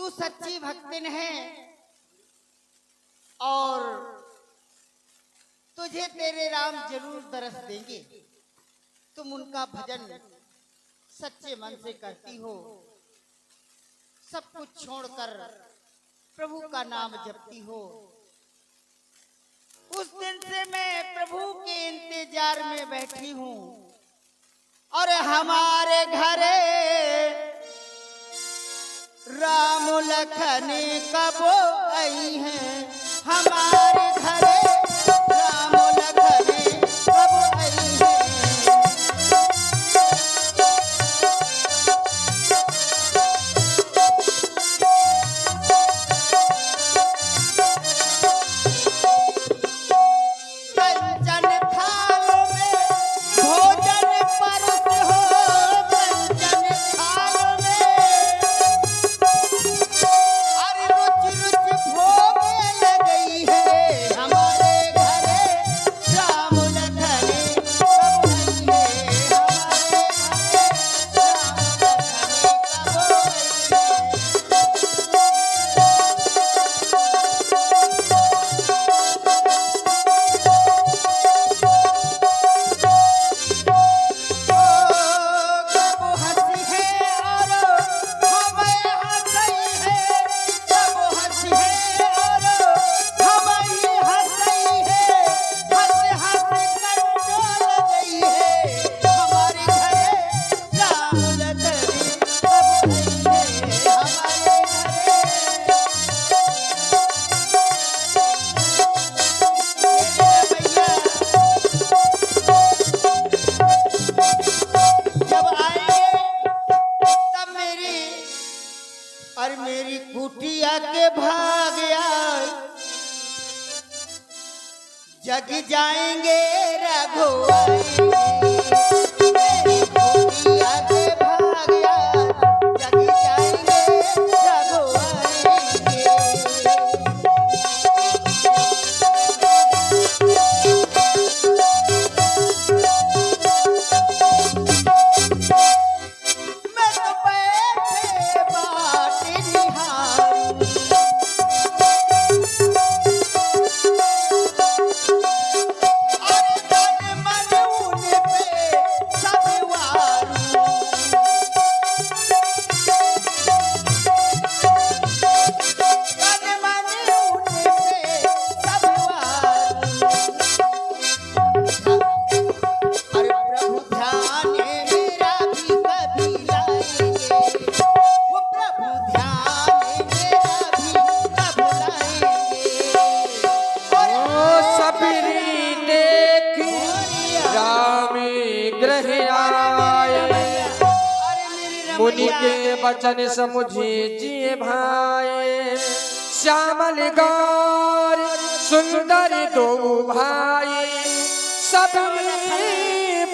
तू सच्ची भक्तिन है और तुझे तेरे राम जरूर दरस देंगे। तुम उनका भजन सच्चे मन से करती हो, सब कुछ छोड़कर प्रभु का नाम जपती हो। उस दिन से मैं प्रभु के इंतजार में बैठी हूँ और हमारे घरे राम लखन कब आई हैं, हमारे घरे राम लखन कब आई हैं। मेरी कुटिया के भाग जग जाएंगे रघुआई। मुनि के वचन समुझे जिए भाई, श्यामल गौर सुंदर दो भाई, सब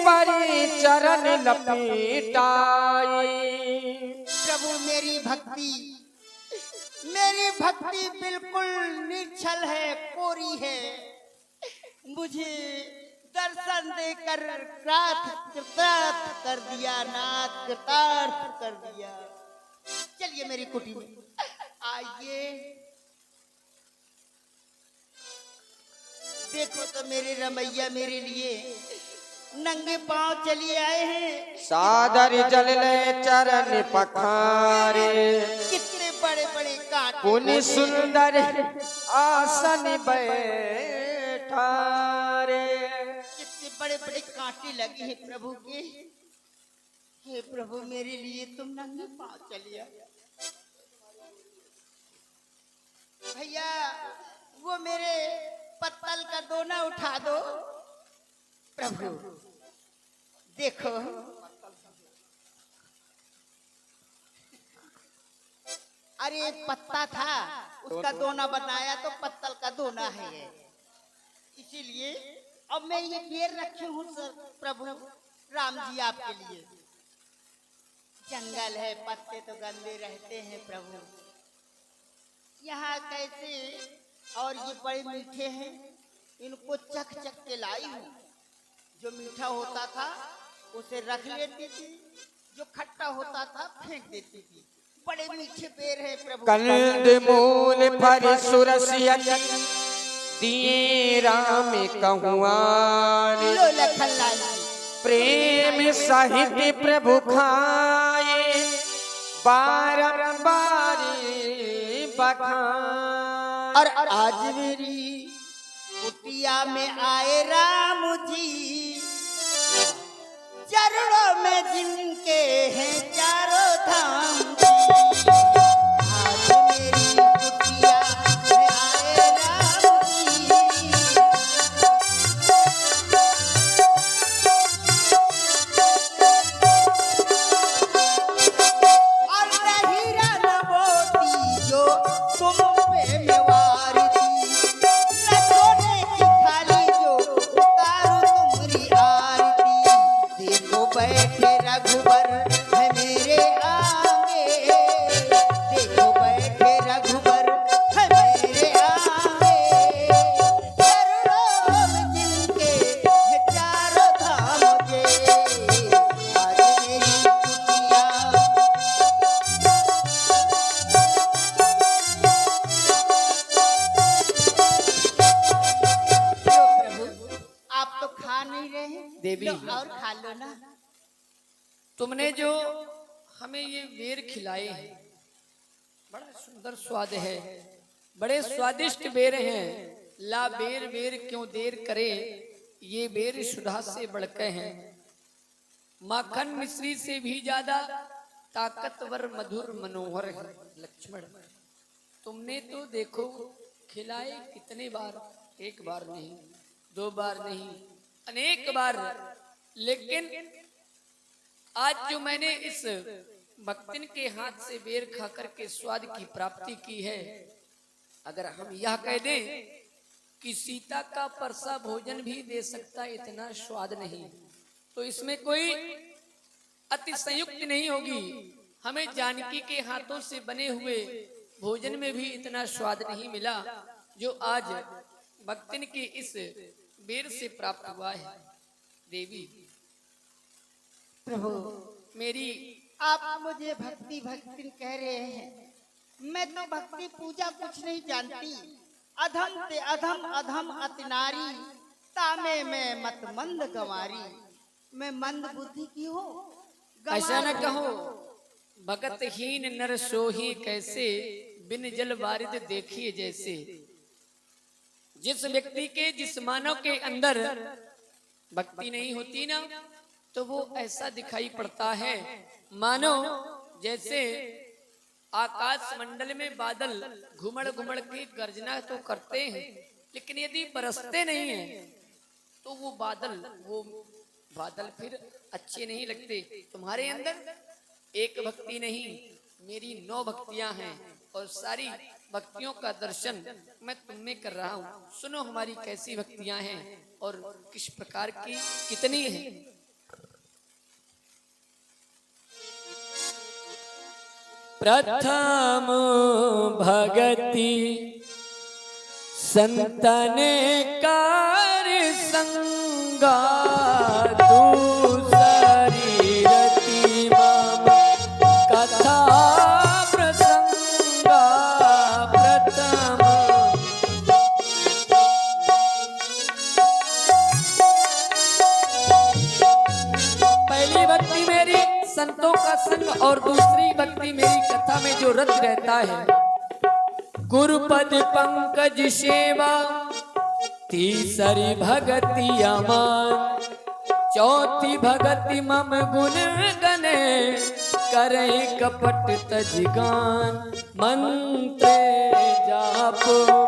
परि चरण लपेटाई। प्रभु मेरी भक्ति बिल्कुल निश्चल है, कोरी है। मुझे दर्शन देकर कृतार्थ कर दिया, नाथ कृतार्थ कर दिया। चलिए मेरी कुटी में आइए, देखो तो मेरे रमैया मेरे लिए नंगे पांव चलिए आए हैं। सादर जल ले चरण पखारे, कितने बड़े बड़े कांटे, पुनि सुंदर आसन बैठारे। कितने बड़े बड़े कांटे लगे हैं प्रभु के। हे प्रभु मेरे लिए तुम नंगे पांव चलिए। भैया वो मेरे पत्तल का दोना उठा दो। प्रभु देखो, अरे एक पत्ता था, उसका दोना बनाया तो पत्तल का दोना है, इसीलिए अब मैं ये घेर रखी हूँ प्रभु राम जी आपके लिए। जंगल है, पत्ते तो गंदे रहते हैं प्रभु, यहाँ कैसे, और ये बड़े मीठे हैं, इनको चख चख के लाई हूँ। जो मीठा होता था उसे रख लेती थी, जो खट्टा होता था फेंक देती थी। बड़े मीठे पेड़ है प्रभु। कंद मूल फल सुरसियत दिए राम कहुआन। लो लखनलाल जी। प्रेम सहित प्रभु खाए बारंबार बखान। और आज मेरी कुटिया में आए राम जी, चरणों में जिनके हैं चारों धाम जी। आज मेरी कुटिया में आए राम जी, और रही रनबोती जो तुम पे में वारी थी, न सोने की थाली जो उतारूं तुम्हारी आरती। देखो बैठे रघुबर है मेरे आगे, देखो बैठे रघुबर है मेरे आगे, चरणों में जिनके है चारों धाम के। आज मेरी कुटिया प्रभु, आप तो खा नहीं रहे हैं देवी। तो और खा लो ना। तुमने जो हमें ये बेर खिलाए हैं, बड़ा सुंदर स्वाद है, बड़े स्वादिष्ट बेर हैं। ला बेर बेर क्यों देर करे, ये बेर सुधा से बढ़के हैं। माखन मिश्री से भी ज्यादा ताकतवर मधुर मनोहर है। लक्ष्मण, तुमने तो देखो खिलाए कितने बार, एक बार नहीं, दो बार नहीं, अनेक बार। लेकिन आज जो मैंने इस भक्तिन के हाथ से बेर खाकर के स्वाद की प्राप्ति की है, अगर हम यह कह दें कि सीता का परसा भोजन भी दे सकता इतना स्वाद नहीं, तो इसमें कोई अतिशयुक्त नहीं होगी। हमें जानकी के हाथों से बने हुए भोजन में भी इतना स्वाद नहीं मिला जो आज भक्तिन के इस बेर से प्राप्त हुआ है। देवी प्रभु, मेरी, आप मुझे भक्ति भक्ति कह रहे हैं, मैं तो भक्ति पूजा कुछ नहीं जानती। अधम ते अधम अधम अति नारी, तामे में मत मंद गंवारी। मैं मंद बुद्धि की हो, ऐसा न कहो। भगतहीन नर सोही कैसे, बिन जल वारिद देखिए जैसे। जिस व्यक्ति के, जिस मानव के अंदर भक्ति नहीं होती ना, तो वो ऐसा दिखाई पड़ता है मानो जैसे आकाश मंडल में बादल घुमड़ घुमड़ के गर्जना तो करते हैं, लेकिन यदि बरसते नहीं हैं तो वो बादल फिर अच्छे नहीं लगते। तुम्हारे अंदर एक भक्ति नहीं, मेरी 9 भक्तियां हैं, और सारी भक्तियों का दर्शन मैं तुम में कर रहा हूँ। सुनो हमारी कैसी भक्तियां हैं और किस प्रकार की कितनी हैं। प्रथम भगति संतन कार संगा, दूसरी रति मम कथा प्रसंगा। प्रथम पहली भक्ति मेरी संतों का संग, और दूसरी भक्ति मेरी कथा में जो रत रहता है। गुरुपद पंकज सेवा, तीसरी भगति अमान, चौथी भगति मम गुण गने, करे कपट तजगान। मंत्र जाप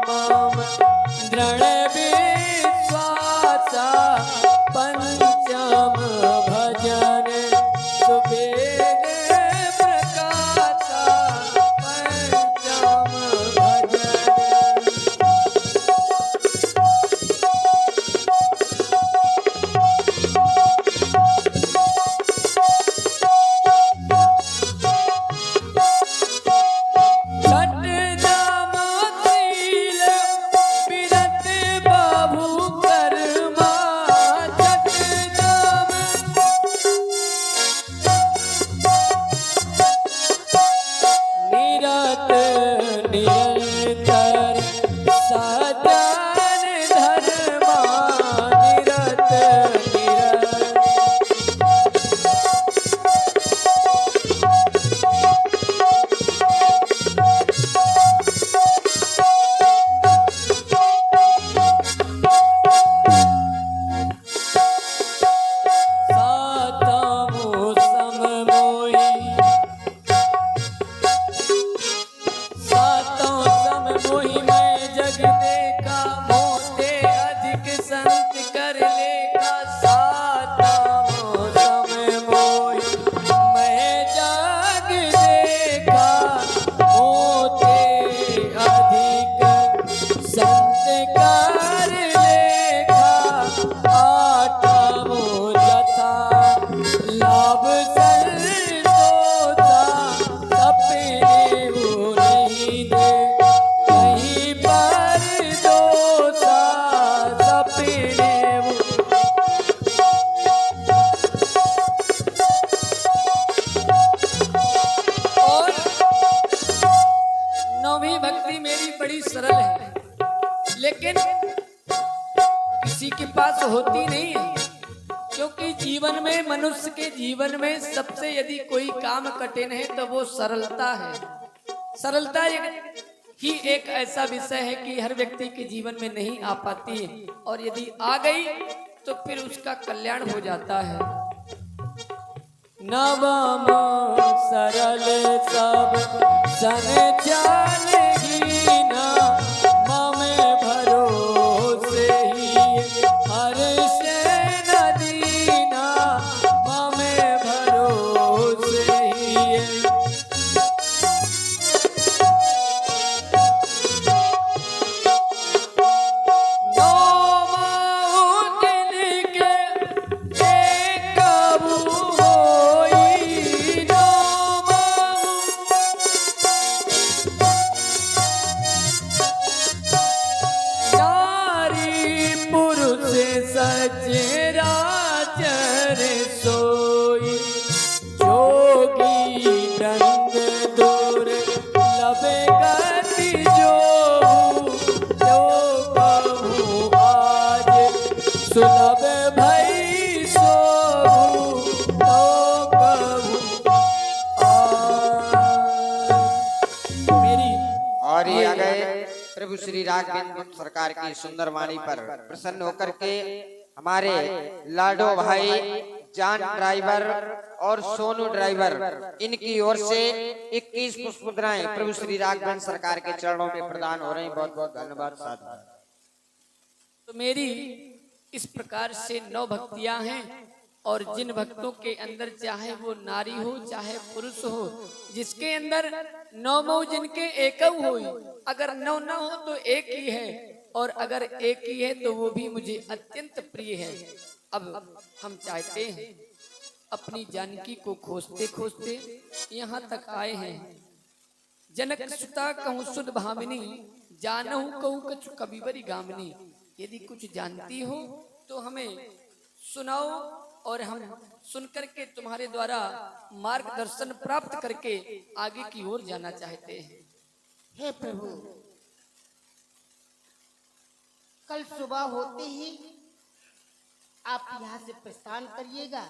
मम दृढ़ विश्वासा, पंचम भजन सुबेद प्रकाशा। पंचम भजन छठ बस होती नहीं है, क्योंकि जीवन में, मनुष्य के जीवन में सबसे यदि कोई काम कठिन है तो वो सरलता है। सरलता ही एक ऐसा विषय है कि हर व्यक्ति के जीवन में नहीं आ पाती है, और यदि आ गई तो फिर उसका कल्याण हो जाता है। नवम सरल सब सन जानेगी ना, ममे भरोसे ही हर्ष नदीना, ममे भरोसे ही। सुलभ भई सोहु तो कभू मेरी। और ये आ गए प्रभु श्री राघवेंद्र सरकार की सुंदर वाणी पर प्रसन्न होकर के हमारे लाडो भाई जान ड्राइवर और सोनू ड्राइवर, इनकी ओर से 21 पुष्प मुद्राएं प्रभु श्री राघवेंद्र सरकार के चरणों में प्रदान हो रही हैं। बहुत बहुत धन्यवाद साधु। तो मेरी इस प्रकार से 9 भक्तियां हैं, और जिन भक्तों के अंदर चाहे वो नारी हो चाहे पुरुष हो, जिसके अंदर 9 जिनके एक हो, अगर 9 न हो तो एक ही है, और अगर एक ही है तो वो भी मुझे अत्यंत प्रिय है। अब हम चाहते हैं अपनी जानकी को खोजते खोजते यहाँ तक आए हैं। जनक सुता कहूँ सुध भामिनी, जानहु कहूँ कछु कबीबरी गामिनी। यदि कुछ जानती हो तो हमें सुनाओ, और हम सुनकर के तुम्हारे द्वारा मार्गदर्शन प्राप्त करके आगे की ओर जाना चाहते हैं। हे प्रभु, कल सुबह होते ही आप यहाँ से प्रस्थान करिएगा।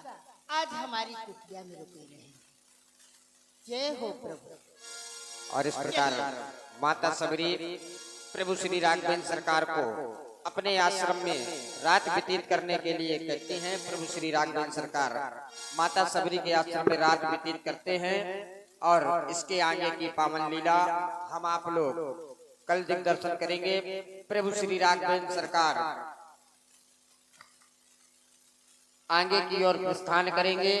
आज हमारी कुटिया में रुके रहें। जय हो प्रभु। और इस प्रकार माता सबरी प्रभु श्री राघवेंद्र सरकार को अपने आश्रम में रात व्यतीत करने के लिए कहते हैं। प्रभु श्री राघवेंद्र सरकार माता सबरी के आश्रम में रात व्यतीत करते हैं, और इसके आगे की पावन लीला हम आप लोग कल दिग्दर्शन करेंगे। प्रभु श्री राघवेंद्र सरकार आगे की ओर प्रस्थान करेंगे।